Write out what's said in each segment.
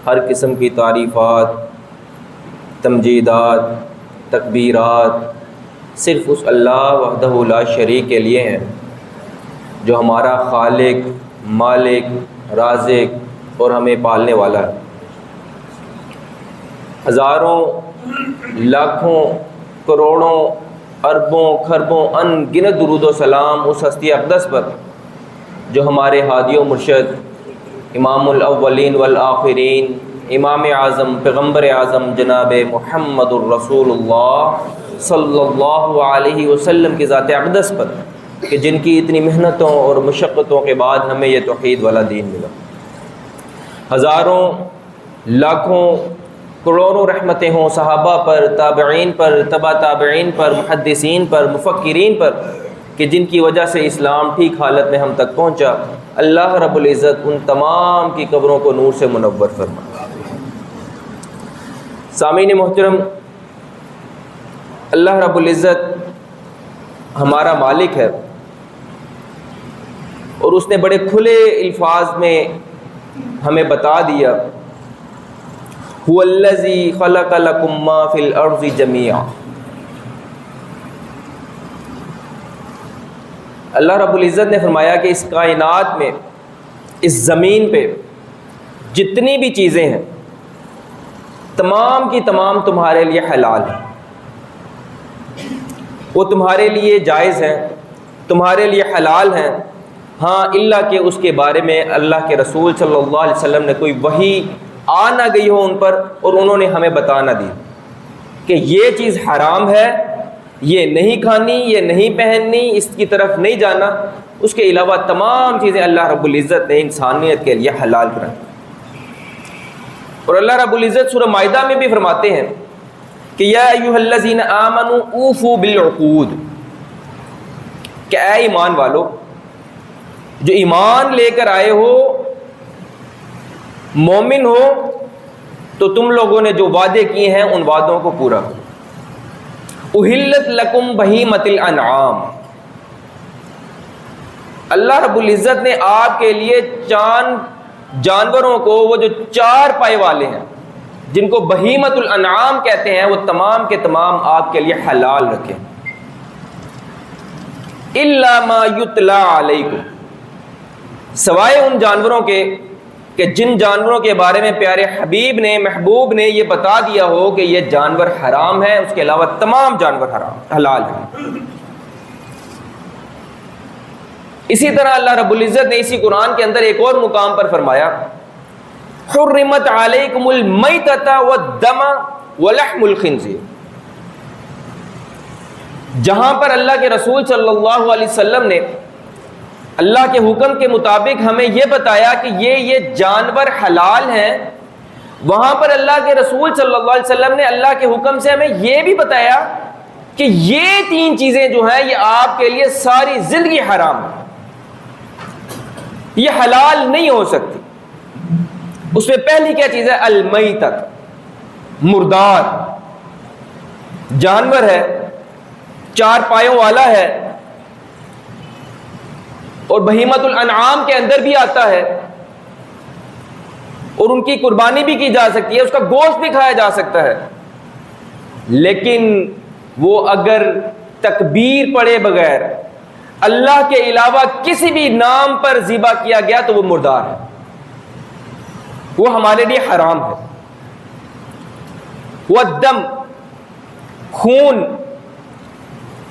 ہر قسم کی تعریفات، تمجیدات، تکبیرات صرف اس اللہ وحدہ لا شریک کے لیے ہیں، جو ہمارا خالق، مالک، رازق اور ہمیں پالنے والا ہے۔ ہزاروں، لاکھوں، کروڑوں، اربوں، خربوں ان گنت درود و سلام اس ہستی اقدس پر جو ہمارے ہادی و مرشد، امام الاولین والآخرین، امام اعظم، پیغمبر اعظم جناب محمد الرسول اللہ صلی اللہ علیہ وسلم کی ذات اقدس پر، کہ جن کی اتنی محنتوں اور مشقتوں کے بعد ہمیں یہ توحید والا دین ملا۔ ہزاروں، لاکھوں، کروڑوں رحمتیں ہوں صحابہ پر، تابعین پر، تبع تابعین پر، محدثین پر، مفکرین پر، کہ جن کی وجہ سے اسلام ٹھیک حالت میں ہم تک پہنچا۔ اللہ رب العزت ان تمام کی قبروں کو نور سے منور فرمائے۔ سامعین محترم، اللہ رب العزت ہمارا مالک ہے، اور اس نے بڑے کھلے الفاظ میں ہمیں بتا دیا، هو الذی خلق لکم ما فی الارض جمیعا۔ اللہ رب العزت نے فرمایا کہ اس کائنات میں، اس زمین پہ جتنی بھی چیزیں ہیں تمام کی تمام تمہارے لیے حلال ہیں، وہ تمہارے لیے جائز ہیں، تمہارے لیے حلال ہیں، ہاں اللہ کہ اس کے بارے میں اللہ کے رسول صلی اللہ علیہ وسلم نے کوئی وحی آ نہ گئی ہو ان پر، اور انہوں نے ہمیں بتا نہ دی کہ یہ چیز حرام ہے، یہ نہیں کھانی، یہ نہیں پہننی، اس کی طرف نہیں جانا۔ اس کے علاوہ تمام چیزیں اللہ رب العزت نے انسانیت کے لیے حلال کرائی۔ اور اللہ رب العزت سورہ مائدہ میں بھی فرماتے ہیں کہ یا ایھا الذین آمنوا اوفوا بالعقود، کہ اے ایمان والو، جو ایمان لے کر آئے ہو، مومن ہو، تو تم لوگوں نے جو وعدے کیے ہیں ان وعدوں کو پورا کرو۔ احلت لکم بہیمۃ الانعام، اللہ رب العزت نے آپ کے لیے چاند جانوروں کو، وہ جو چار پائے والے ہیں جن کو بہیمۃ الانعام کہتے ہیں، وہ تمام کے تمام آپ کے لیے حلال رکھے، الا ما یتلی علیکم، سوائے ان جانوروں کے کہ جن جانوروں کے بارے میں پیارے حبیب نے، محبوب نے یہ بتا دیا ہو کہ یہ جانور حرام ہے، اس کے علاوہ تمام جانور حلال ہیں۔ اسی طرح اللہ رب العزت نے اسی قرآن کے اندر ایک اور مقام پر فرمایا، حرمت علیکم المیتۃ والدم ولحم الخنزیر، جہاں پر اللہ کے رسول صلی اللہ علیہ وسلم نے اللہ کے حکم کے مطابق ہمیں یہ بتایا کہ یہ جانور حلال ہیں، وہاں پر اللہ کے رسول صلی اللہ علیہ وسلم نے اللہ کے حکم سے ہمیں یہ بھی بتایا کہ یہ تین چیزیں جو ہیں یہ آپ کے لیے ساری زندگی حرام ہے، یہ حلال نہیں ہو سکتی۔ اس میں پہلی کیا چیز ہے؟ المیتۃ، مردار جانور ہے، چار پایوں والا ہے، اور بہیمۃ الانعام کے اندر بھی آتا ہے، اور ان کی قربانی بھی کی جا سکتی ہے، اس کا گوشت بھی کھایا جا سکتا ہے، لیکن وہ اگر تکبیر پڑے بغیر اللہ کے علاوہ کسی بھی نام پر ذبح کیا گیا تو وہ مردار ہے، وہ ہمارے لیے حرام ہے۔ والدم، خون،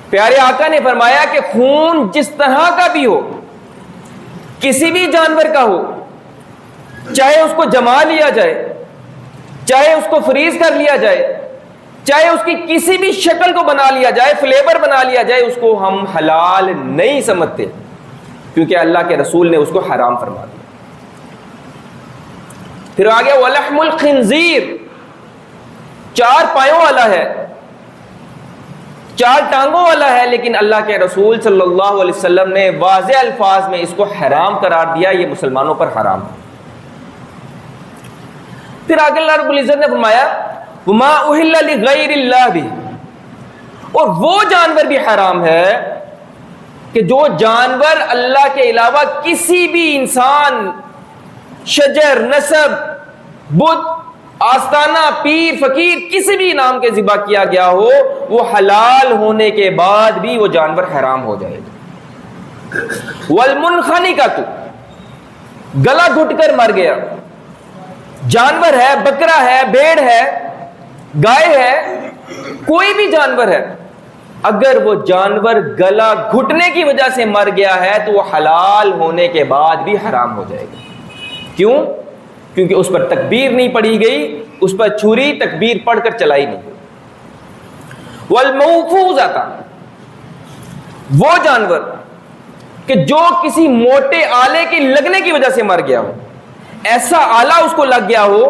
پیارے آقا نے فرمایا کہ خون جس طرح کا بھی ہو، کسی بھی جانور کا ہو، چاہے اس کو جما لیا جائے، چاہے اس کو فریز کر لیا جائے، چاہے اس کی کسی بھی شکل کو بنا لیا جائے، فلیور بنا لیا جائے، اس کو ہم حلال نہیں سمجھتے، کیونکہ اللہ کے رسول نے اس کو حرام فرما دیا۔ پھر آگے ولحم الخنزیر، چار پایوں والا ہے، چار ٹانگوں والا ہے، لیکن اللہ کے رسول صلی اللہ علیہ وسلم نے واضح الفاظ میں اس کو حرام قرار دیا، یہ مسلمانوں پر حرام ہے۔ پھر آگے اللہ رب العزت نے فرمایا وما اہل لغیر اللہ بھی، اور وہ جانور بھی حرام ہے کہ جو جانور اللہ کے علاوہ کسی بھی انسان، شجر، نسب، بت، آستانہ، پیر، فقیر، کسی بھی نام کے ذبح کیا گیا ہو، وہ حلال ہونے کے بعد بھی وہ جانور حرام ہو جائے گا۔ والمنخنقۃ، گلا گھٹ کر مر گیا، جانور ہے، بکرا ہے، بھیڑ ہے، گائے ہے، کوئی بھی جانور ہے، اگر وہ جانور گلا گھٹنے کی وجہ سے مر گیا ہے تو وہ حلال ہونے کے بعد بھی حرام ہو جائے گا۔ کیوں؟ کیونکہ اس پر تکبیر نہیں پڑھی گئی، اس پر چھری تکبیر پڑھ کر چلائی نہیں گئی۔ والموقوذۃ، وہ جانور کہ جو کسی موٹے آلے کے لگنے کی وجہ سے مر گیا ہو، ایسا آلہ اس کو لگ گیا ہو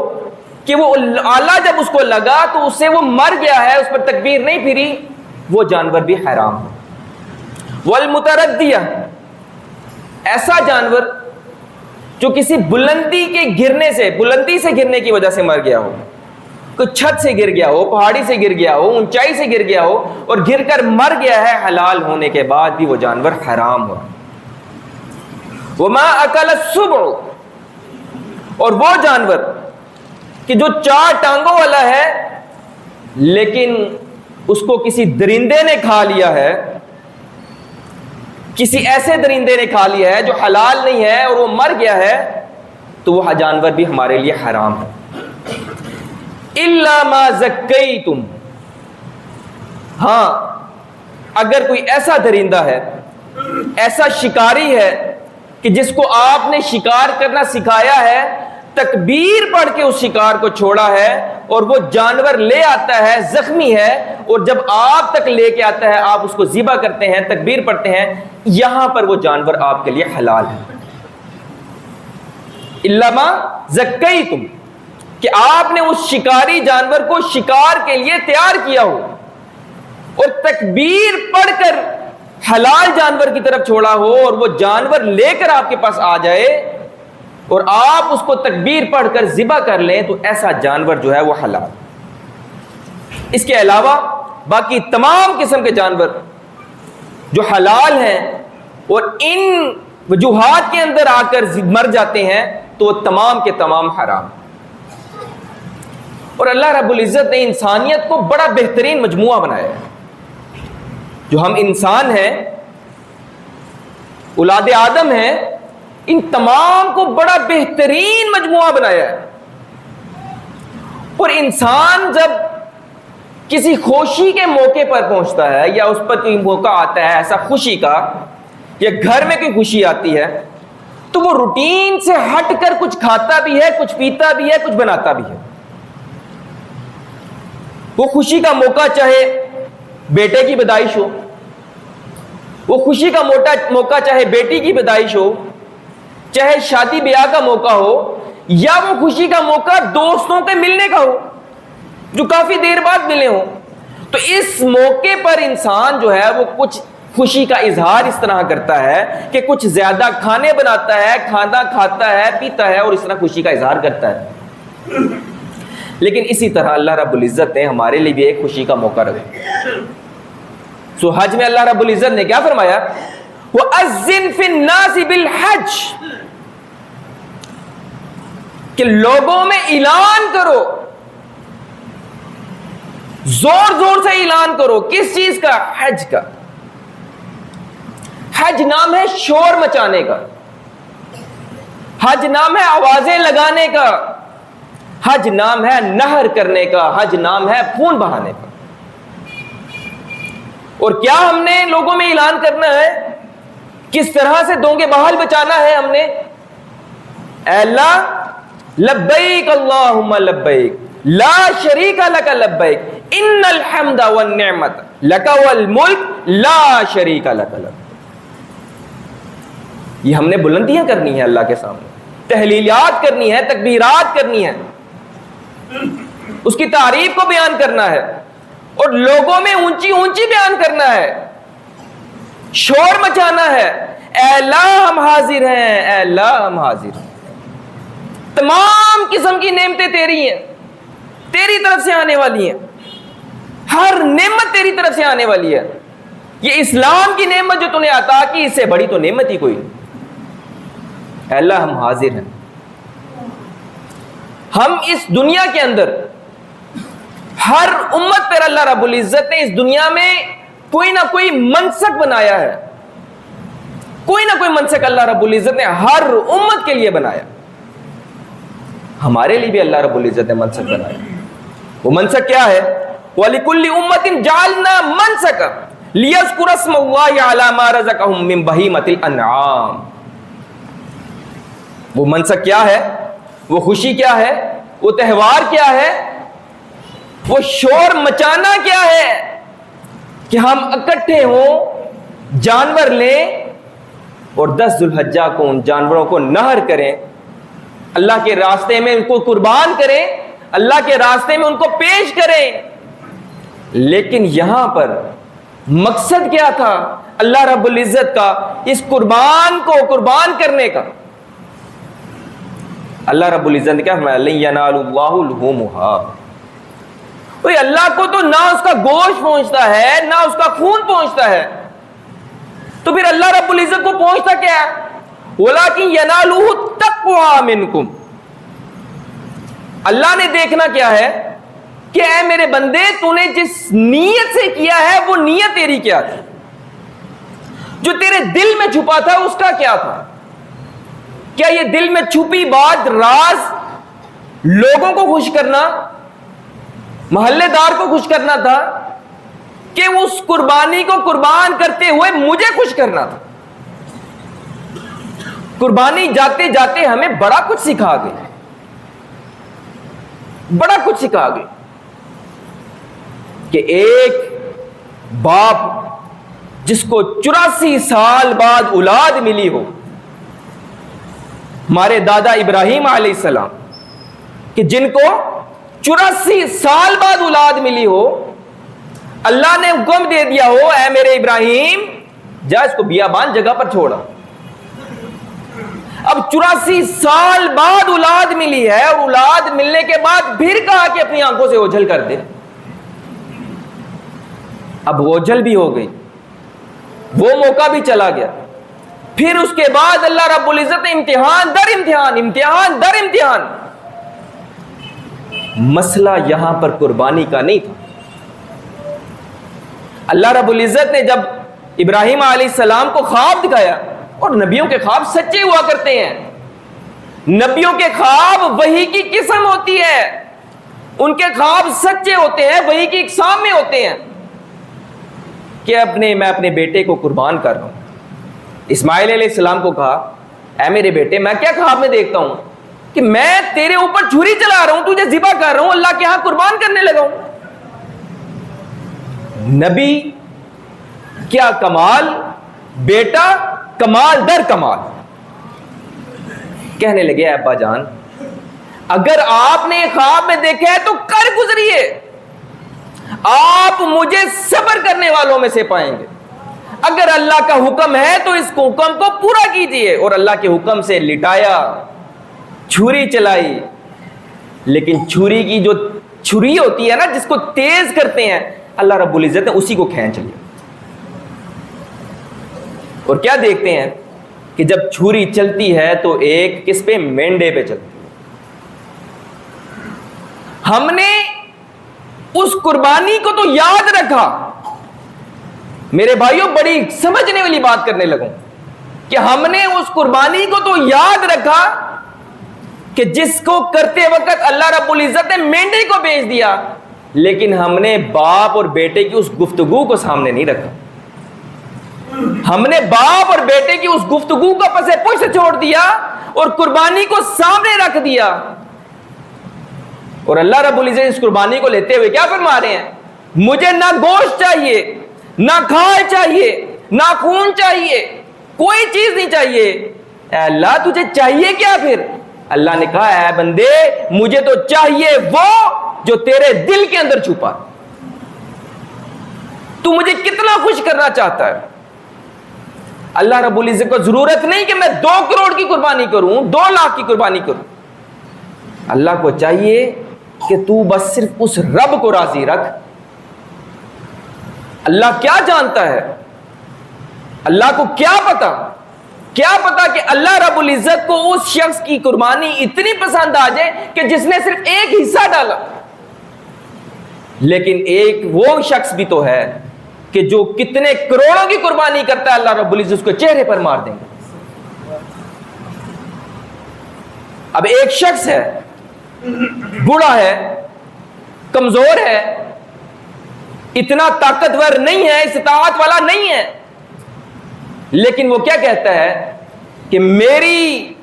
کہ وہ آلہ جب اس کو لگا تو اس سے وہ مر گیا ہے، اس پر تکبیر نہیں پھری، وہ جانور بھی حرام ہو۔ والمتردیہ، ایسا جانور جو کسی بلندی سے گرنے کی وجہ سے مر گیا ہو، کوئی چھت سے گر گیا ہو، پہاڑی سے گر گیا ہو، اونچائی سے گر گیا ہو اور گر کر مر گیا ہے، حلال ہونے کے بعد بھی وہ جانور حرام ہو۔ وما اکل السبع، اور وہ جانور کہ جو 4 ٹانگوں والا ہے لیکن اس کو کسی درندے نے کھا لیا ہے، کسی ایسے درندے نے کھا لیا ہے جو حلال نہیں ہے اور وہ مر گیا ہے، تو وہ جانور بھی ہمارے لیے حرام ہے۔ الا ما زکیتم، ہاں اگر کوئی ایسا درندہ ہے، ایسا شکاری ہے کہ جس کو آپ نے شکار کرنا سکھایا ہے، تکبیر پڑھ کے اس شکار کو چھوڑا ہے اور وہ جانور لے آتا ہے، زخمی ہے، اور جب آپ تک لے کے آتا ہے آپ اس کو ذبح کرتے ہیں، تکبیر پڑھتے ہیں، یہاں پر وہ جانور آپ کے لیے حلال ہے۔ الا ما زکیتم، کہ آپ نے اس شکاری جانور کو شکار کے لیے تیار کیا ہو اور تکبیر پڑھ کر حلال جانور کی طرف چھوڑا ہو، اور وہ جانور لے کر آپ کے پاس آ جائے اور آپ اس کو تکبیر پڑھ کر ذبح کر لیں، تو ایسا جانور جو ہے وہ حلال۔ اس کے علاوہ باقی تمام قسم کے جانور جو حلال ہیں اور ان وجوہات کے اندر آ کر مر جاتے ہیں تو وہ تمام کے تمام حرام۔ اور اللہ رب العزت نے انسانیت کو بڑا بہترین مجموعہ بنایا ہے۔ جو ہم انسان ہیں، اولاد آدم ہیں، ان تمام کو بڑا بہترین مجموعہ بنایا ہے۔ اور انسان جب کسی خوشی کے موقع پر پہنچتا ہے یا اس پر کوئی موقع آتا ہے ایسا خوشی کا، یا گھر میں کوئی خوشی آتی ہے، تو وہ روٹین سے ہٹ کر کچھ کھاتا بھی ہے، کچھ پیتا بھی ہے، کچھ بناتا بھی ہے۔ وہ خوشی کا موقع چاہے بیٹے کی پیدائش ہو، وہ خوشی کا موقع چاہے بیٹی کی پیدائش ہو، چاہے شادی بیاہ کا موقع ہو، یا وہ خوشی کا موقع دوستوں کے ملنے کا ہو جو کافی دیر بعد ملے ہوں، تو اس موقع پر انسان جو ہے وہ کچھ خوشی کا اظہار اس طرح کرتا ہے کہ کچھ زیادہ کھانے بناتا ہے، کھانا کھاتا ہے، پیتا ہے اور اس طرح خوشی کا اظہار کرتا ہے۔ لیکن اسی طرح اللہ رب العزت نے ہمارے لیے بھی ایک خوشی کا موقع رکھا۔ سو حج میں اللہ رب العزت نے کیا فرمایا؟ وَأَذِّن فِي النَّاسِ بِالْحَجِّ، کہ لوگوں میں اعلان کرو، زور زور سے اعلان کرو۔ کس چیز کا؟ حج کا۔ حج نام ہے شور مچانے کا، حج نام ہے آوازیں لگانے کا، حج نام ہے نہر کرنے کا، حج نام ہے خون بہانے کا۔ اور کیا ہم نے لوگوں میں اعلان کرنا ہے؟ کس طرح سے دونگے بحال بچانا ہے ہم نے؟ اے اللہ، لبیک اللہم لبیک لا شریک لک لبیک ان الحمد والنعمت لک والملک لا شریک لک لبیک۔ یہ ہم نے بلندیاں کرنی ہے اللہ کے سامنے، تحلیلات کرنی ہے، تکبیرات کرنی ہے، اس کی تعریف کو بیان کرنا ہے اور لوگوں میں اونچی اونچی بیان کرنا ہے، شور مچانا ہے۔ اے اللہ ہم حاضر ہیں، اے اللہ ہم حاضر ہیں، تمام قسم کی نعمتیں تیری ہیں، تیری طرف سے آنے والی ہیں، ہر نعمت تیری طرف سے آنے والی ہے۔ یہ اسلام کی نعمت جو تو نے عطا کی، اس سے بڑی تو نعمت ہی کوئی نہیں۔ اے اللہ ہم حاضر ہیں۔ ہم اس دنیا کے اندر ہر امت پر اللہ رب العزت نے اس دنیا میں کوئی نہ کوئی منسک بنایا ہے، کوئی نہ کوئی منسک اللہ رب العزت نے ہر امت کے لیے بنایا. ہمارے لیے بھی اللہ رب العزت نے منسک بنایا. وہ منسک کیا ہے؟ وَلِكُلِّ أُمَّةٍ جَعَلْنَا مَنسَكًا لِيَذْكُرَ اسْمَ اللَّهِ عَلَى مَا رَزَقَهُم مِّن بَهِيمَةِ الْأَنْعَامِ. وہ منسک کیا ہے؟ وہ خوشی کیا ہے؟ وہ تہوار کیا ہے؟ وہ شور مچانا کیا ہے کہ ہم اکٹھے ہوں، جانور لیں اور 10 ذو الحجہ کو ان جانوروں کو نہر کریں، اللہ کے راستے میں ان کو قربان کریں، اللہ کے راستے میں ان کو پیش کریں. لیکن یہاں پر مقصد کیا تھا اللہ رب العزت کا اس قربان کو قربان کرنے کا؟ اللہ رب العزت نے کیا فرمایا؟ لَن يَنَالَ اللَّهُ لُحُومُهَا. بھئی اللہ کو تو نہ اس کا گوشت پہنچتا ہے نہ اس کا خون پہنچتا ہے، تو پھر اللہ رب العزت کو پہنچتا کیا ہے؟ وَلَكِنْ يَنَالُهُ التَّقْوَىٰ مِنْكُمْ. اللہ نے دیکھنا کیا ہے کہ اے میرے بندے تو نے جس نیت سے کیا ہے وہ نیت تیری کیا تھی، جو تیرے دل میں چھپا تھا اس کا کیا تھا؟ کیا یہ دل میں چھپی بات راز لوگوں کو خوش کرنا، محلے دار کو خوش کرنا تھا، کہ اس قربانی کو قربان کرتے ہوئے مجھے خوش کرنا تھا؟ قربانی جاتے جاتے ہمیں بڑا کچھ سکھا گئی، بڑا کچھ سکھا گئی کہ ایک باپ جس کو 84 سال بعد اولاد ملی ہو، ہمارے دادا ابراہیم علیہ السلام کہ جن کو 84 سال بعد اولاد ملی ہو، اللہ نے حکم دے دیا ہو اے میرے ابراہیم جا اس کو بیابان جگہ پر چھوڑا. اب 84 سال بعد اولاد ملی ہے اور اولاد ملنے کے بعد پھر کہا کہ اپنی آنکھوں سے اوجھل کر دے. اب اوجھل بھی ہو گئی، وہ موقع بھی چلا گیا. پھر اس کے بعد اللہ رب العزت نے امتحان در امتحان، امتحان در امتحان. مسئلہ یہاں پر قربانی کا نہیں تھا. اللہ رب العزت نے جب ابراہیم علیہ السلام کو خواب دکھایا، اور نبیوں کے خواب سچے ہوا کرتے ہیں، نبیوں کے خواب وحی کی قسم ہوتی ہے، ان کے خواب سچے ہوتے ہیں، وحی کی اقسام میں ہوتے ہیں کہ میں اپنے بیٹے کو قربان کر رہا ہوں. اسماعیل علیہ السلام کو کہا اے میرے بیٹے میں کیا خواب میں دیکھتا ہوں کہ میں تیرے اوپر چھری چلا رہا ہوں، تجھے ذبح کر رہا ہوں، اللہ کے ہاں قربان کرنے لگا ہوں. نبی کیا کمال، بیٹا کمال در کمال. کہنے لگے ابا جان اگر آپ نے خواب میں دیکھا ہے تو کر گزریے، آپ مجھے صبر کرنے والوں میں سے پائیں گے. اگر اللہ کا حکم ہے تو اس حکم کو پورا کیجئے. اور اللہ کے حکم سے لٹایا، چھری چلائی. لیکن چھری کی جو چھری ہوتی ہے نا جس کو تیز کرتے ہیں، اللہ رب العزت نے اسی کو کھینچ لیا. اور کیا دیکھتے ہیں کہ جب چھری چلتی ہے تو ایک کس پہ؟ مینڈے پہ چلتی ہے. ہم نے اس قربانی کو تو یاد رکھا. میرے بھائیوں بڑی سمجھنے والی بات کرنے لگوں کہ ہم نے اس قربانی کو تو یاد رکھا کہ جس کو کرتے وقت اللہ رب العزت نے مینڈے کو بھیج دیا، لیکن ہم نے باپ اور بیٹے کی اس گفتگو کو سامنے نہیں رکھا. ہم نے باپ اور بیٹے کی اس گفتگو کو پسے پشت چھوڑ دیا اور قربانی کو سامنے رکھ دیا. اور اللہ رب العزت اس قربانی کو لیتے ہوئے کیا فرما رہے ہیں؟ مجھے نہ گوشت چاہیے، نہ کھال چاہیے، نہ خون چاہیے، کوئی چیز نہیں چاہیے. اے اللہ تجھے چاہیے کیا پھر؟ اللہ نے کہا اے بندے مجھے تو چاہیے وہ جو تیرے دل کے اندر چھپا. تو مجھے کتنا خوش کرنا چاہتا ہے. اللہ رب العزت کو ضرورت نہیں کہ میں 2 کروڑ کی قربانی کروں، 2 لاکھ کی قربانی کروں. اللہ کو چاہیے کہ تو بس صرف اس رب کو راضی رکھ. اللہ کیا جانتا ہے، اللہ کو کیا پتا کیا پتا کہ اللہ رب العزت کو اس شخص کی قربانی اتنی پسند آ جائے کہ جس نے صرف ایک حصہ ڈالا. لیکن ایک وہ شخص بھی تو ہے کہ جو کتنے کروڑوں کی قربانی کرتا ہے, اللہ رب العزت اس کو چہرے پر مار دیں گے. اب ایک شخص ہے, بوڑھا ہے, کمزور ہے, اتنا طاقتور نہیں ہے, استطاعت والا نہیں ہے, لیکن وہ کیا کہتا ہے کہ میری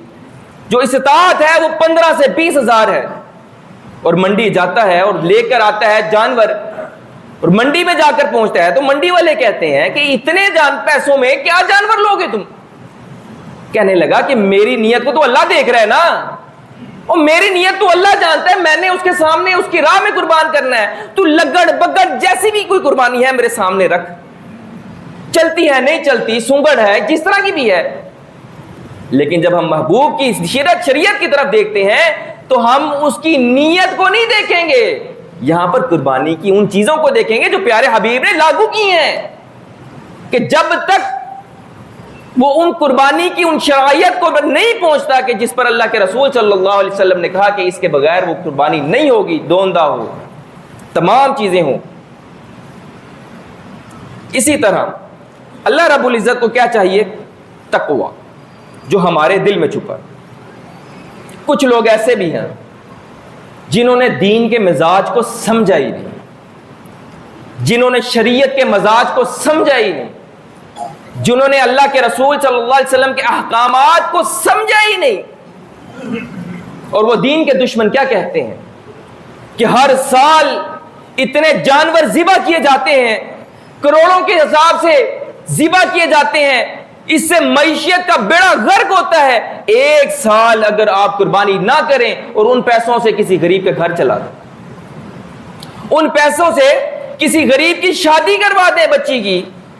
جو استطاعت ہے وہ 15 سے 20 ہزار ہے, اور منڈی جاتا ہے اور لے کر آتا ہے جانور, اور منڈی میں جا کر پہنچتا ہے تو منڈی والے کہتے ہیں کہ اتنے پیسوں میں کیا جانور لوگے تم؟ کہنے لگا کہ میری نیت کو تو اللہ دیکھ رہا ہے نا, اور میری نیت تو اللہ جانتا ہے, میں نے اس کے سامنے اس کی راہ میں قربان کرنا ہے. تو لگڑ بگڑ جیسی بھی کوئی قربانی ہے میرے سامنے رکھ, چلتی ہے نہیں چلتی, سنگڑ ہے, جس طرح کی بھی ہے. لیکن جب ہم محبوب کی شریعت کی طرف دیکھتے ہیں تو ہم اس کی نیت کو نہیں دیکھیں گے, یہاں پر قربانی کی ان چیزوں کو دیکھیں گے جو پیارے حبیب نے لاگو کی ہیں, کہ جب تک وہ ان قربانی کی ان شرائط کو نہیں پہنچتا کہ جس پر اللہ کے رسول صلی اللہ علیہ وسلم نے کہا کہ اس کے بغیر وہ قربانی نہیں ہوگی, دوندہ ہو, تمام چیزیں ہوں. اسی طرح اللہ رب العزت کو کیا چاہیے؟ تقوی, جو ہمارے دل میں چھپا. کچھ لوگ ایسے بھی ہیں جنہوں نے دین کے مزاج کو سمجھا ہی نہیں, جنہوں نے شریعت کے مزاج کو سمجھا ہی نہیں, جنہوں نے اللہ کے رسول صلی اللہ علیہ وسلم کے احکامات کو سمجھا ہی نہیں. اور وہ دین کے دشمن کیا کہتے ہیں کہ ہر سال اتنے جانور ذبح کیے جاتے ہیں, کروڑوں کے حساب سے ذبح کیے جاتے ہیں, اس سے معیشت کا بیڑا غرق ہوتا ہے. ایک سال اگر آپ قربانی نہ کریں اور ان پیسوں سے کسی غریب کے گھر چلا دیں, ان پیسوں سے کسی غریب کی شادی کروا دیں,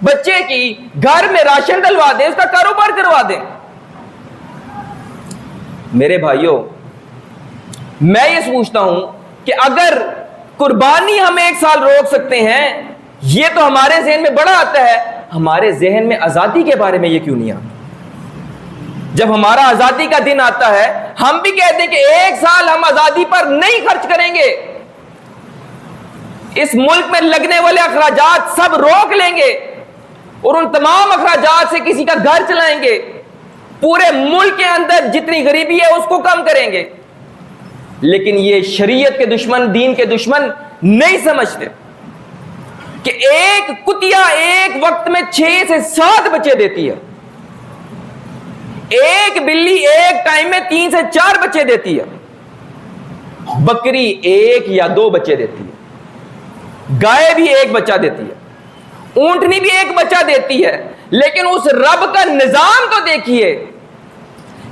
بچے کی گھر میں راشن ڈلوا دیں, اس کا کاروبار کروا دیں. میرے بھائیوں, میں یہ سوچتا ہوں کہ اگر قربانی ہم ایک سال روک سکتے ہیں, یہ تو ہمارے ذہن میں بڑا آتا ہے, ہمارے ذہن میں آزادی کے بارے میں یہ کیوں نہیں آتا؟ جب ہمارا آزادی کا دن آتا ہے ہم بھی کہتے ہیں کہ ایک سال ہم آزادی پر نہیں خرچ کریں گے, اس ملک میں لگنے والے اخراجات سب روک لیں گے, اور ان تمام اخراجات سے کسی کا گھر چلائیں گے, پورے ملک کے اندر جتنی غریبی ہے اس کو کم کریں گے. لیکن یہ شریعت کے دشمن, دین کے دشمن نہیں سمجھتے کہ ایک کتیا ایک وقت میں 6 سے 7 بچے دیتی ہے, ایک بلی ایک ٹائم میں 3 سے 4 بچے دیتی ہے, بکری 1 یا 2 بچے دیتی ہے, گائے بھی 1 بچہ دیتی ہے, اونٹنی بھی 1 بچہ دیتی ہے. لیکن اس رب کا نظام تو دیکھیے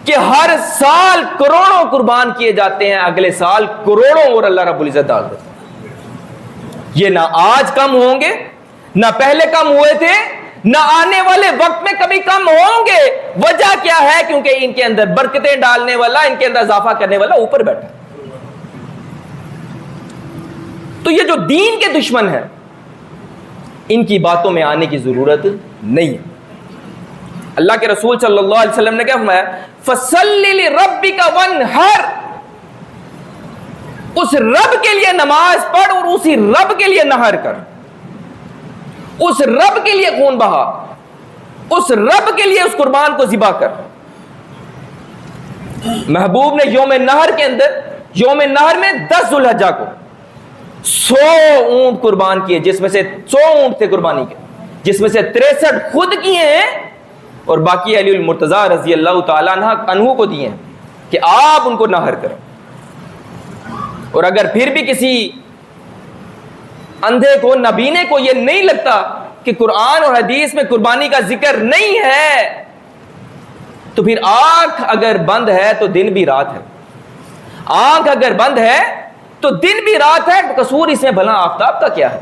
کہ ہر سال کروڑوں قربان کیے جاتے ہیں, اگلے سال کروڑوں اور اللہ رب العزت ڈال دیتے ہیں. یہ نہ آج کم ہوں گے, نہ پہلے کم ہوئے تھے, نہ آنے والے وقت میں کبھی کم ہوں گے. وجہ کیا ہے؟ کیونکہ ان کے اندر برکتیں ڈالنے والا, ان کے اندر اضافہ کرنے والا اوپر بیٹھا. تو یہ جو دین کے دشمن ہیں ان کی باتوں میں آنے کی ضرورت نہیں ہے. اللہ کے رسول صلی اللہ علیہ وسلم نے کیا فرمایا؟ فَصَلِّ لِرَبِّكَ وَانْحَرْ, اس رب کے لیے نماز پڑھ اور اسی رب کے لیے نہر کر, اس رب کے لیے خون بہا, اس رب کے لیے اس قربان کو ذبح کر. محبوب نے یوم نہر کے اندر, یوم نہر میں 10 ذوالحجہ کو 100 اونٹ قربان کیے, جس میں سے 100 اونٹ تھے قربانی کے, جس میں سے 63 خود کیے ہیں اور باقی علی المرتضیٰ رضی اللہ تعالیٰ عنہ کو دیے ہیں کہ آپ ان کو نہر کریں. اور اگر پھر بھی کسی اندھے کو, نبینے کو یہ نہیں لگتا کہ قرآن اور حدیث میں قربانی کا ذکر نہیں ہے, تو پھر آنکھ اگر بند ہے تو دن بھی رات ہے, آنکھ اگر بند ہے تو دن بھی رات ہے. قصور اس میں بھلا آفتاب کا کیا ہے؟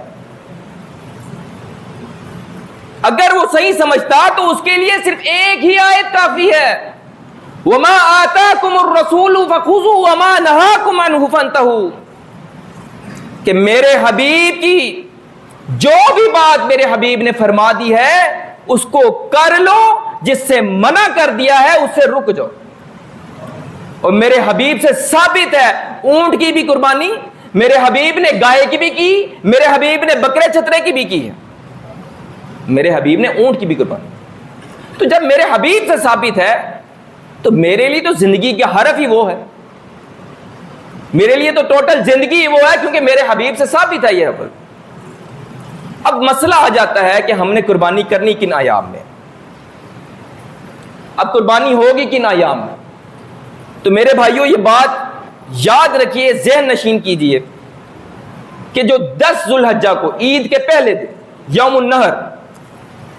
اگر وہ صحیح سمجھتا تو اس کے لیے صرف ایک ہی آیت کافی ہے, وَمَا آتَاكُمُ الرَّسُولُ فَخُذُوهُ وَمَا نَهَاكُمْ عَنْهُ فَانْتَهُوا, کہ میرے حبیب کی جو بھی بات میرے حبیب نے فرما دی ہے اس کو کر لو, جس سے منع کر دیا ہے اس سے رک جاؤ. اور میرے حبیب سے ثابت ہے اونٹ کی بھی قربانی میرے حبیب نے گائے کی بھی کی, میرے حبیب نے بکرے چترے کی بھی کی ہے, میرے حبیب نے اونٹ کی بھی قربانی. تو جب میرے حبیب سے ثابت ہے تو میرے لیے تو زندگی کا حرف ہی وہ ہے, میرے لیے تو ٹوٹل زندگی ہی وہ ہے, کیونکہ میرے حبیب سے ثابت ہے یہ حرف. اب مسئلہ آ جاتا ہے کہ ہم نے قربانی کرنی کن ایام میں, اب قربانی ہوگی کن ایام میں. تو میرے بھائیوں یہ بات یاد رکھیے, ذہن نشین کیجئے کہ جو 10 ذو الحجہ کو عید کے پہلے دن یوم النحر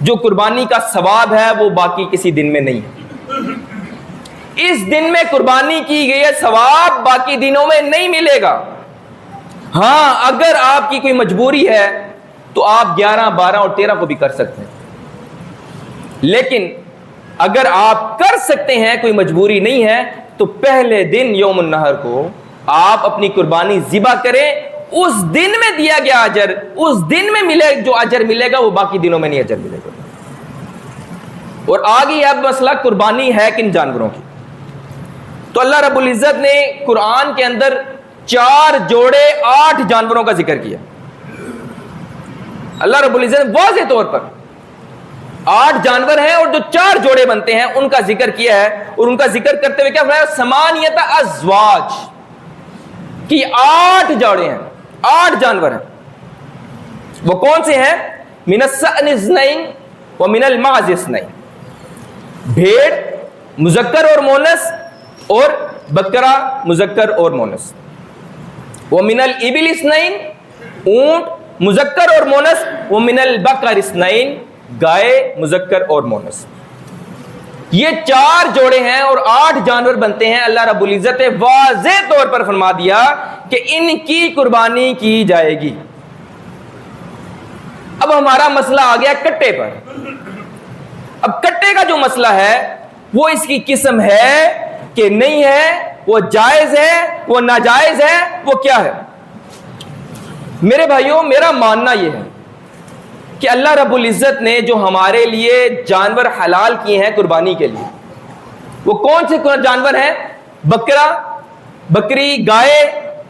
جو قربانی کا ثواب ہے وہ باقی کسی دن میں نہیں ہے. اس دن میں قربانی کی گئی ہے, ثواب باقی دنوں میں نہیں ملے گا. ہاں اگر آپ کی کوئی مجبوری ہے تو آپ 11, 12 اور 13 کو بھی کر سکتے ہیں, لیکن اگر آپ کر سکتے ہیں, کوئی مجبوری نہیں ہے, تو پہلے دن یوم النحر کو آپ اپنی قربانی ذبح کریں. اس دن میں دیا گیا اجر, اس دن میں ملے جو اجر ملے گا وہ باقی دنوں میں نہیں اجر ملے گا. اور آگے اب مسئلہ قربانی ہے کن جانوروں کی. تو اللہ رب العزت نے قرآن کے اندر 4 جوڑے 8 جانوروں کا ذکر کیا. اللہ رب العزت نے واضح طور پر 8 جانور ہیں اور جو 4 جوڑے بنتے ہیں ان کا ذکر کیا ہے, اور ان کا ذکر کرتے ہوئے کیا فرمایا, سمانیت ازواج, کی 8 جوڑے ہیں, 8 جانور ہیں. وہ کون سے ہیں؟ من السأن اثنین ومن المعز اثنین, بھیڑ مذکر اور مونس اور بکرا مذکر اور مونس. ومن الابل اثنین, اونٹ مذکر اور مونس. ومن البقر اثنین, گائے مذکر اور مونس. یہ 4 جوڑے ہیں اور 8 جانور بنتے ہیں. اللہ رب العزت نے واضح طور پر فرما دیا کہ ان کی قربانی کی جائے گی. اب ہمارا مسئلہ آ گیا کٹے پر. اب کٹے کا جو مسئلہ ہے وہ اس کی قسم ہے کہ نہیں ہے, وہ جائز ہے, وہ ناجائز ہے, وہ کیا ہے. میرے بھائیوں میرا ماننا یہ ہے کہ اللہ رب العزت نے جو ہمارے لیے جانور حلال کیے ہیں قربانی کے لیے, وہ کون سے جانور ہیں؟ بکرا, بکری, گائے,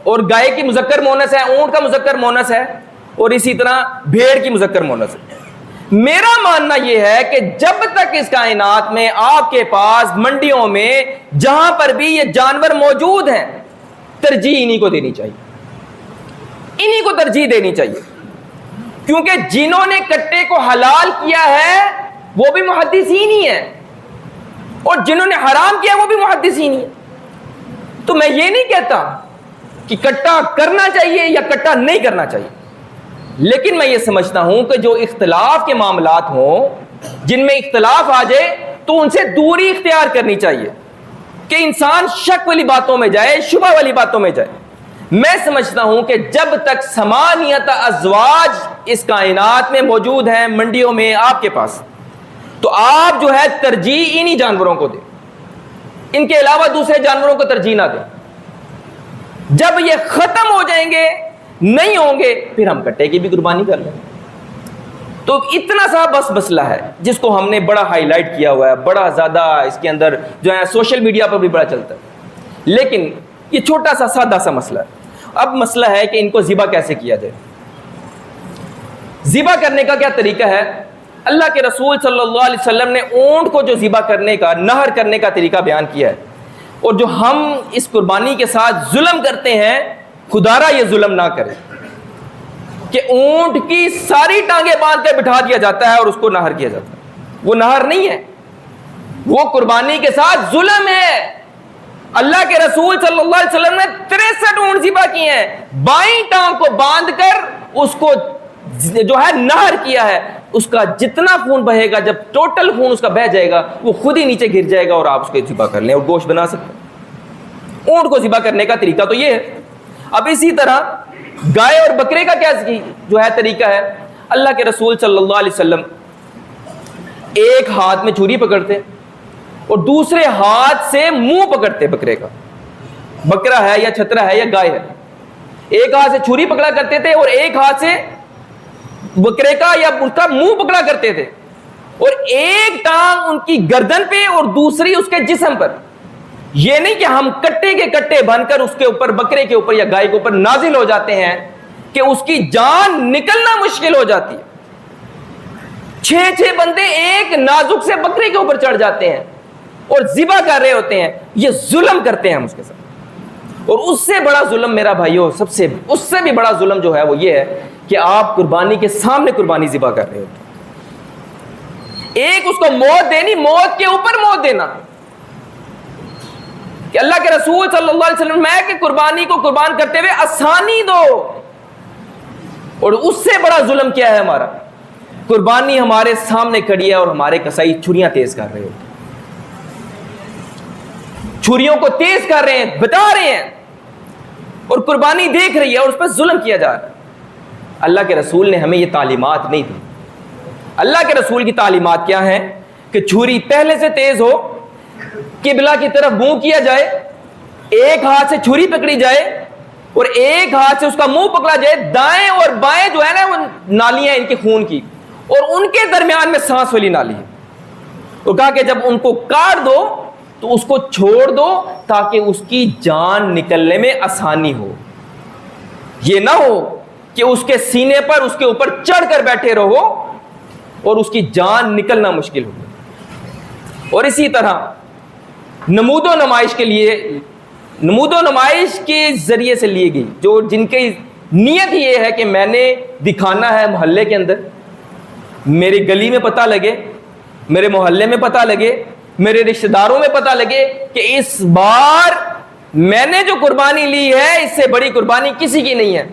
اور گائے کی مذکر مونس ہے, اونٹ کا مذکر مونس ہے, اور اسی طرح بھیڑ کی مذکر مونس ہے. میرا ماننا یہ ہے کہ جب تک اس کائنات میں آپ کے پاس منڈیوں میں جہاں پر بھی یہ جانور موجود ہیں, ترجیح انہی کو دینی چاہیے, انہی کو ترجیح دینی چاہیے, کیونکہ جنہوں نے کٹے کو حلال کیا ہے وہ بھی محدثین ہی ہیں, اور جنہوں نے حرام کیا وہ بھی محدثین ہی ہیں. تو میں یہ نہیں کہتا کہ کٹا کرنا چاہیے یا کٹا نہیں کرنا چاہیے, لیکن میں یہ سمجھتا ہوں کہ جو اختلاف کے معاملات ہوں, جن میں اختلاف آ جائے, تو ان سے دوری اختیار کرنی چاہیے کہ انسان شک والی باتوں میں جائے, شبہ والی باتوں میں جائے. میں سمجھتا ہوں کہ جب تک سمانیت ازواج اس کائنات میں موجود ہیں منڈیوں میں آپ کے پاس, تو آپ جو ہے ترجیح انہی جانوروں کو دیں, ان کے علاوہ دوسرے جانوروں کو ترجیح نہ دیں. جب یہ ختم ہو جائیں گے, نہیں ہوں گے, پھر ہم کٹے کی بھی قربانی کر لیں. تو اتنا سا بس مسئلہ ہے جس کو ہم نے بڑا ہائی لائٹ کیا ہوا ہے, بڑا زیادہ اس کے اندر جو ہے سوشل میڈیا پر بھی بڑا چلتا ہے, لیکن یہ چھوٹا سا سادہ سا مسئلہ ہے. اب مسئلہ ہے کہ ان کو ذبح کیسے کیا جائے. ذبح کرنے کا کیا طریقہ ہے؟ اللہ کے رسول صلی اللہ علیہ وسلم نے اونٹ کو جو ذبح کرنے کا, نہر کرنے کا طریقہ بیان کیا ہے. اور جو ہم اس قربانی کے ساتھ ظلم کرتے ہیں, خدا را یہ ظلم نہ کرے کہ اونٹ کی ساری ٹانگیں باندھ کر بٹھا دیا جاتا ہے اور اس کو نہر کیا جاتا ہے. وہ نہر نہیں ہے, وہ قربانی کے ساتھ ظلم ہے. اللہ کے رسول صلی اللہ علیہ وسلم نے 63 اونٹ ذبح کیے ہیں, بائیں ٹانگ کو باندھ کر اس کو جو ہے نہر کیا ہے. اس کا جتنا خون بہے گا, جب ٹوٹل خون اس کا بہ جائے گا, وہ خود ہی نیچے گر جائے گا اور آپ اس کو ذبح کر لیں اور گوشت بنا سکتے ہیں. اونٹ کو ذبح کرنے کا طریقہ تو یہ ہے. اب اسی طرح گائے اور بکرے کا کیا جو ہے طریقہ ہے, اللہ کے رسول صلی اللہ علیہ وسلم ایک ہاتھ میں چھری پکڑتے اور دوسرے ہاتھ سے منہ پکڑتے بکرے کا. بکرا ہے یا چھترا ہے یا گائے ہے, ایک ہاتھ سے چھری پکڑا کرتے تھے اور ایک ہاتھ سے بکرے کا یا اس کا منہ پکڑا کرتے تھے. اور ایک ٹانگ ان کی گردن پہ اور دوسری اس کے جسم پر. یہ نہیں کہ ہم کٹے کے کٹے بن کر اس کے اوپر, بکرے کے اوپر یا گائے کے اوپر نازل ہو جاتے ہیں کہ اس کی جان نکلنا مشکل ہو جاتی ہے. 6 بندے ایک نازک سے بکرے کے اوپر چڑھ جاتے ہیں اور ذبح کر رہے ہوتے ہیں. یہ ظلم کرتے ہیں ہم اس کے ساتھ. اور اس سے بڑا ظلم میرا بھائیو, اس سے بھی بڑا ظلم جو ہے وہ یہ ہے کہ آپ قربانی کے سامنے قربانی ذبح کر رہے ہوتے ہیں. ایک اس کو موت دینی, موت کے اوپر موت دینا کہ اللہ کے رسول صلی اللہ علیہ وسلم میں کہ قربانی کو قربان کرتے ہوئے آسانی دو. اور اس سے بڑا ظلم کیا ہے ہمارا, قربانی ہمارے سامنے کھڑی ہے اور ہمارے کسائی چھریاں تیز کر رہے ہوتے ہیں, چھریوں کو تیز کر رہے ہیں, بتا رہے ہیں, اور قربانی دیکھ رہی ہے اور اس پر ظلم کیا جا رہا ہے. اللہ کے رسول نے ہمیں یہ تعلیمات نہیں دی. اللہ کے رسول کی تعلیمات کیا ہیں کہ چھری پہلے سے تیز ہو, قبلہ کی طرف منہ کیا جائے, ایک ہاتھ سے چھری پکڑی جائے اور ایک ہاتھ سے اس کا منہ پکڑا جائے. دائیں اور بائیں جو ہے نا وہ نالیاں ان کے خون کی, اور ان کے درمیان میں سانس والی نالی ہے. تو کہا کہ جب ان کو کاٹ دو تو اس کو چھوڑ دو تاکہ اس کی جان نکلنے میں آسانی ہو. یہ نہ ہو کہ اس کے سینے پر اس کے اوپر چڑھ کر بیٹھے رہو اور اس کی جان نکلنا مشکل ہو. اور اسی طرح نمود و نمائش کے لیے, نمود و نمائش کے ذریعے سے لی گئی, جو جن کی نیت یہ ہے کہ میں نے دکھانا ہے محلے کے اندر, میری گلی میں پتہ لگے, میرے محلے میں پتہ لگے, میرے رشتہ داروں میں پتہ لگے کہ اس بار میں نے جو قربانی لی ہے اس سے بڑی قربانی کسی کی نہیں ہے.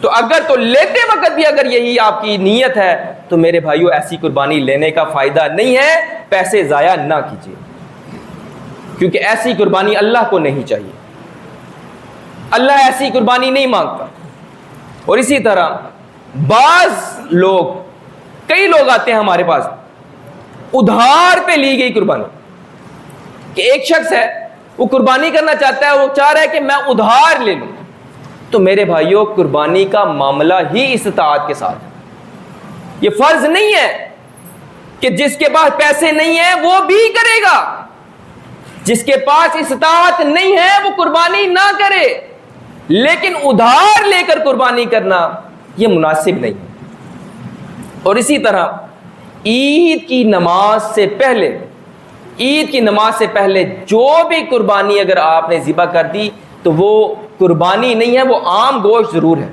تو اگر تو لیتے وقت بھی اگر یہی آپ کی نیت ہے تو میرے بھائیو ایسی قربانی لینے کا فائدہ نہیں ہے, پیسے ضائع نہ کیجیے, کیونکہ ایسی قربانی اللہ کو نہیں چاہیے. اللہ ایسی قربانی نہیں مانگتا. اور اسی طرح بعض لوگ, کئی لوگ آتے ہیں ہمارے پاس ادھار پہ لی گئی قربانی, کہ ایک شخص ہے وہ قربانی کرنا چاہتا ہے, وہ چاہ رہا ہے کہ میں ادھار لے لوں. تو میرے بھائیوں قربانی کا معاملہ ہی استطاعت کے ساتھ ہے. یہ فرض نہیں ہے کہ جس کے پاس پیسے نہیں ہیں وہ بھی کرے گا, جس کے پاس استطاعت نہیں ہے وہ قربانی نہ کرے, لیکن ادھار لے کر قربانی کرنا یہ مناسب نہیں ہے. اور اسی طرح عید کی نماز سے پہلے, عید کی نماز سے پہلے جو بھی قربانی اگر آپ نے ذبح کر دی تو وہ قربانی نہیں ہے, وہ عام گوشت ضرور ہے,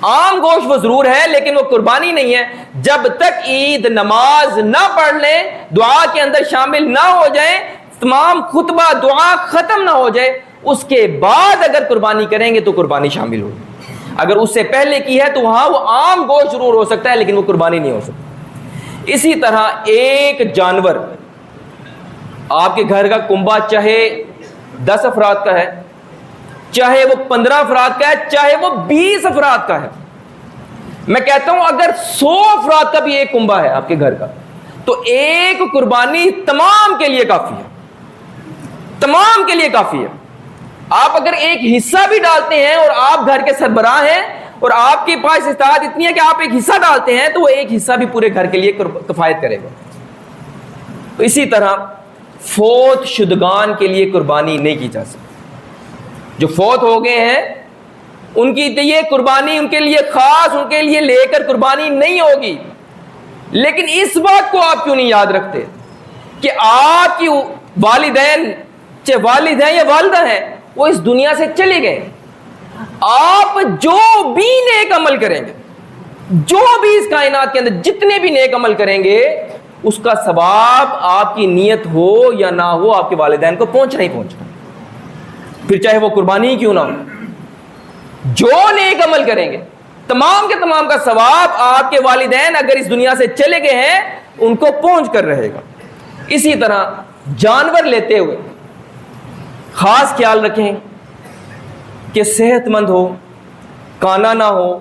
عام گوشت وہ ضرور ہے لیکن وہ قربانی نہیں ہے. جب تک عید نماز نہ پڑھ لیں, دعا کے اندر شامل نہ ہو جائیں, تمام خطبہ دعا ختم نہ ہو جائے, اس کے بعد اگر قربانی کریں گے تو قربانی شامل ہوگی. اگر اس سے پہلے کی ہے تو وہاں وہ عام گوشت ضرور ہو سکتا ہے لیکن وہ قربانی نہیں ہو سکتی. اسی طرح ایک جانور آپ کے گھر کا کنبہ چاہے 10 افراد کا ہے, چاہے وہ 15 افراد کا ہے, چاہے وہ 20 افراد کا ہے, میں کہتا ہوں اگر 100 افراد کا بھی ایک کنبہ ہے آپ کے گھر کا تو ایک قربانی تمام کے لیے کافی ہے, تمام کے لیے کافی ہے. آپ اگر ایک حصہ بھی ڈالتے ہیں اور آپ گھر کے سربراہ ہیں اور آپ کے پاس استطاعت اتنی ہے کہ آپ ایک حصہ ڈالتے ہیں تو وہ ایک حصہ بھی پورے گھر کے لیے کفایت کرے گا. تو اسی طرح فوت شدگان کے لیے قربانی نہیں کی جا سکتی. جو فوت ہو گئے ہیں ان کی یہ قربانی ان کے لیے خاص, ان کے لیے لے کر قربانی نہیں ہوگی. لیکن اس بات کو آپ کیوں نہیں یاد رکھتے کہ آپ کی والدین, چاہے والد ہیں یا والدہ ہیں, وہ اس دنیا سے چلے گئے. آپ جو بھی نیک عمل کریں گے, جو بھی اس کائنات کے اندر جتنے بھی نیک عمل کریں گے, اس کا ثواب آپ کی نیت ہو یا نہ ہو آپ کے والدین کو پہنچنا ہی پہنچنا, پھر چاہے وہ قربانی کیوں نہ ہو. جو نیک عمل کریں گے تمام کے تمام کا ثواب آپ کے والدین اگر اس دنیا سے چلے گئے ہیں ان کو پہنچ کر رہے گا. اسی طرح جانور لیتے ہوئے خاص خیال رکھیں کہ صحت مند ہو, کانا نہ ہو,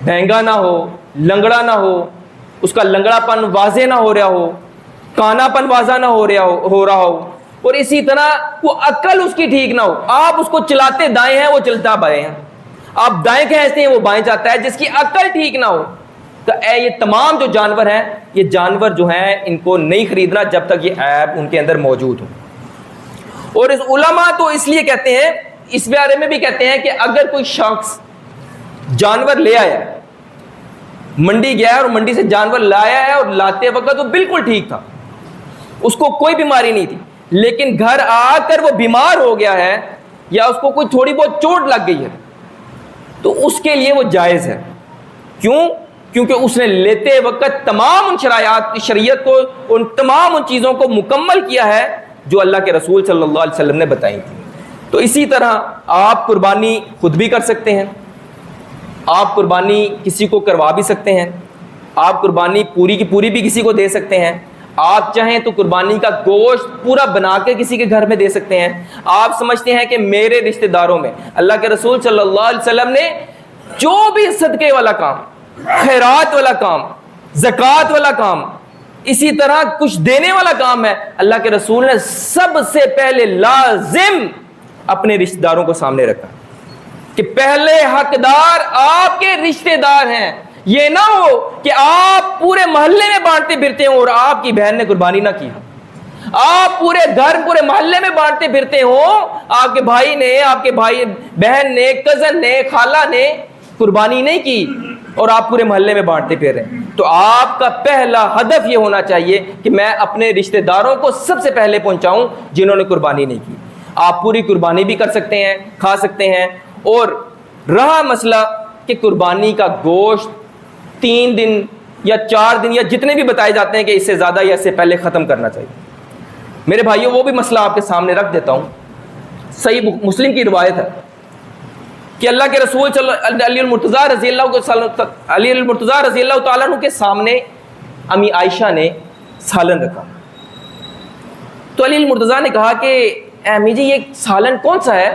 بہنگا نہ ہو, لنگڑا نہ ہو, اس کا لنگڑا پن واضح نہ ہو رہا ہو, کانا پن واضح نہ ہو رہا ہو, اور اسی طرح وہ عقل اس کی ٹھیک نہ ہو. آپ اس کو چلاتے دائیں ہیں وہ چلتا بائیں ہیں, آپ دائیں کھینچتے ہیں وہ بائیں جاتا ہے. جس کی عقل ٹھیک نہ ہو کہ اے یہ تمام جو جانور ہیں، یہ جانور جو ہیں ان کو نہیں خریدنا جب تک یہ عیب ان کے اندر موجود ہو۔ اور اس علماء تو اس لیے کہتے ہیں، اس بارے میں بھی کہتے ہیں کہ اگر کوئی شخص جانور لے آیا ہے، منڈی گیا ہے اور منڈی سے جانور لایا ہے اور لاتے وقت وہ بالکل ٹھیک تھا، اس کو کوئی بیماری نہیں تھی، لیکن گھر آ کر وہ بیمار ہو گیا ہے یا اس کو کوئی تھوڑی بہت چوٹ لگ گئی ہے، تو اس کے لیے وہ جائز ہے۔ کیوں؟ کیونکہ اس نے لیتے وقت تمام ان شریعت کو، ان تمام ان چیزوں کو مکمل کیا ہے جو اللہ کے رسول صلی اللہ علیہ وسلم نے بتائی تھی۔ تو اسی طرح آپ قربانی خود بھی کر سکتے ہیں، آپ قربانی کسی کو کروا بھی سکتے ہیں، آپ قربانی پوری کی پوری بھی کسی کو دے سکتے ہیں، آپ چاہیں تو قربانی کا گوشت پورا بنا کے کسی کے گھر میں دے سکتے ہیں۔ آپ سمجھتے ہیں کہ میرے رشتہ داروں میں اللہ کے رسول صلی اللہ علیہ وسلم نے جو بھی صدقے والا کام، خیرات والا کام، زکوٰۃ والا کام، اسی طرح کچھ دینے والا کام ہے، اللہ کے رسول نے سب سے پہلے لازم اپنے رشتہ داروں کو سامنے رکھا کہ پہلے حقدار آپ کے رشتہ دار ہیں۔ یہ نہ ہو کہ آپ پورے محلے میں بانٹتے پھرتے ہوں اور آپ کی بہن نے قربانی نہ کی، آپ پورے گھر پورے محلے میں بانٹتے پھرتے ہوں، آپ کے بھائی نے، آپ کے بھائی بہن نے، کزن نے، خالہ نے قربانی نہیں کی اور آپ پورے محلے میں بانٹتے پھر رہے ہیں۔ تو آپ کا پہلا ہدف یہ ہونا چاہیے کہ میں اپنے رشتہ داروں کو سب سے پہلے پہنچاؤں جنہوں نے قربانی نہیں کی۔ آپ پوری قربانی بھی کر سکتے ہیں، کھا سکتے ہیں۔ اور رہا مسئلہ کہ قربانی کا گوشت 3 دن یا 4 دن یا جتنے بھی بتائے جاتے ہیں کہ اس سے زیادہ یا اس سے پہلے ختم کرنا چاہیے، میرے بھائیوں وہ بھی مسئلہ آپ کے سامنے رکھ دیتا ہوں۔ صحیح مسلم کی روایت ہے کہ اللہ کے رسول علی المرتضیٰ رضی اللہ تعالیٰ عنہ کے سامنے امی عائشہ نے سالن رکھا، تو علی المرتضیٰ نے کہا کہ اے امی جی یہ سالن کون سا ہے،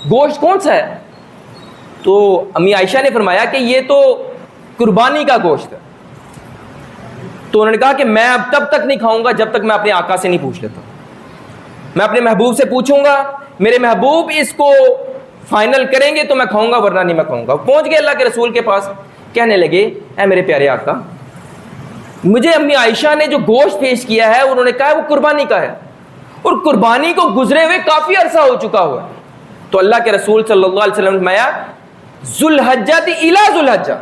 گوشت کون سا ہے؟ تو امی عائشہ نے فرمایا کہ یہ تو قربانی کا گوشت ہے۔ تو انہوں نے کہا کہ میں اب تب تک نہیں کھاؤں گا جب تک میں اپنے آقا سے نہیں پوچھ لیتا، میں اپنے محبوب سے پوچھوں گا، میرے محبوب اس کو فائنل کریں گے تو میں کھاؤں گا ورنہ نہیں میں کھاؤں گا۔ پہنچ گئے اللہ کے رسول کے پاس، کہنے لگے اے میرے پیارے آقا، مجھے امی عائشہ نے جو گوشت پیش کیا ہے انہوں نے کہا ہے وہ قربانی کا ہے، اور قربانی کو گزرے ہوئے کافی عرصہ ہو چکا ہوا ہے۔ تو اللہ کے رسول صلی اللہ علیہ وسلم نے فرمایا ذوالحجہ الی ذوالحجہ،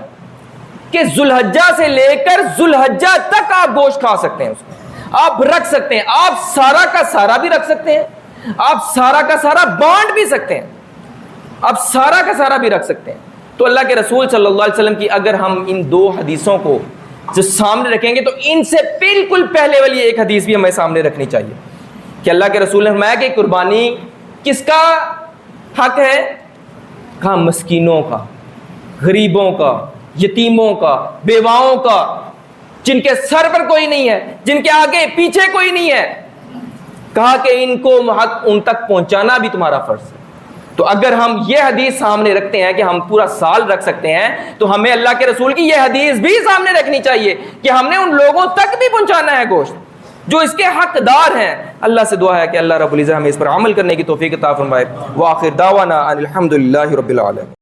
کہ ذوالحجہ سے لے کر ذوالحجہ تک آپ گوشت کھا سکتے ہیں، اس کو آپ رکھ سکتے ہیں، آپ سارا کا سارا بھی رکھ سکتے ہیں، آپ سارا کا سارا بانٹ بھی سکتے ہیں، آپ سارا کا سارا بھی رکھ سکتے ہیں۔ تو اللہ کے رسول صلی اللہ علیہ وسلم کی اگر ہم ان 2 حدیثوں کو جو سامنے رکھیں گے تو ان سے بالکل پہلے والی ایک حدیث بھی ہمیں سامنے رکھنی چاہیے کہ اللہ کے رسول نے فرمایا کہ قربانی کس کا حق ہے؟ کہاں مسکینوں کا، غریبوں کا، یتیموں کا، بیواؤں کا، جن کے سر پر کوئی نہیں ہے، جن کے آگے پیچھے کوئی نہیں ہے، کہا کہ ان کو حق ان تک پہنچانا بھی تمہارا فرض ہے۔ تو اگر ہم یہ حدیث سامنے رکھتے ہیں کہ ہم پورا سال رکھ سکتے ہیں تو ہمیں اللہ کے رسول کی یہ حدیث بھی سامنے رکھنی چاہیے کہ ہم نے ان لوگوں تک بھی پہنچانا ہے گوشت جو اس کے حقدار ہیں۔ اللہ سے دعا ہے کہ اللہ رب العزت ہمیں اس پر عمل کرنے کی توفیق عطا فرمائے۔ وآخر دعوانا ان الحمد للہ رب العالمین۔